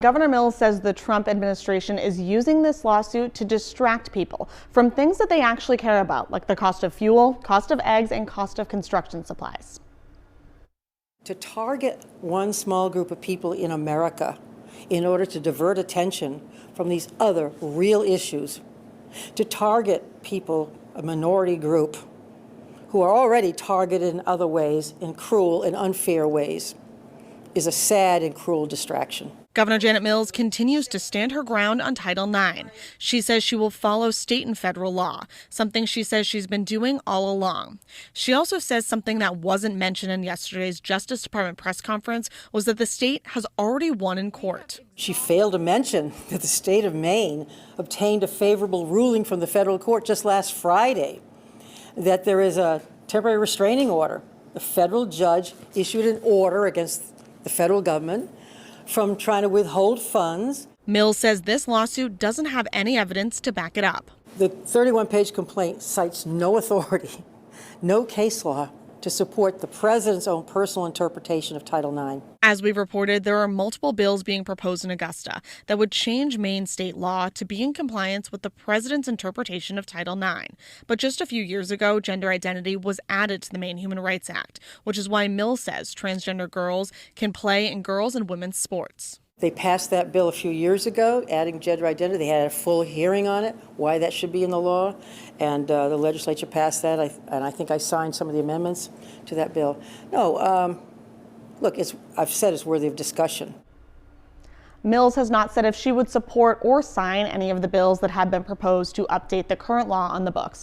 Governor Mills says the Trump administration is using this lawsuit to distract people from things that they actually care about, like the cost of fuel, cost of eggs, and cost of construction supplies. To target one small group of people in America in order to divert attention from these other real issues, to target people, a minority group, who are already targeted in other ways, in cruel and unfair ways, is a sad and cruel distraction. Governor Janet Mills continues to stand her ground on Title IX. She says she will follow state and federal law, something she says she's been doing all along. She also says something that wasn't mentioned in yesterday's Justice Department press conference was that the state has already won in court. She failed to mention that the state of Maine obtained a favorable ruling from the federal court just last Friday, that there is a temporary restraining order. The federal judge issued an order against the federal government from trying to withhold funds. Mills says this lawsuit doesn't have any evidence to back it up. The 31-page complaint cites no authority, no case law to support the president's own personal interpretation of Title IX. As we've reported, there are multiple bills being proposed in Augusta that would change Maine state law to be in compliance with the president's interpretation of Title IX. But just a few years ago, gender identity was added to the Maine Human Rights Act, which is why Mills says transgender girls can play in girls' and women's sports. They passed that bill a few years ago, adding gender identity. They had a full hearing on it, why that should be in the law, and the legislature passed that, and I think I signed some of the amendments to that bill. No, look, I've said it's worthy of discussion. Mills has not said if she would support or sign any of the bills that have been proposed to update the current law on the books.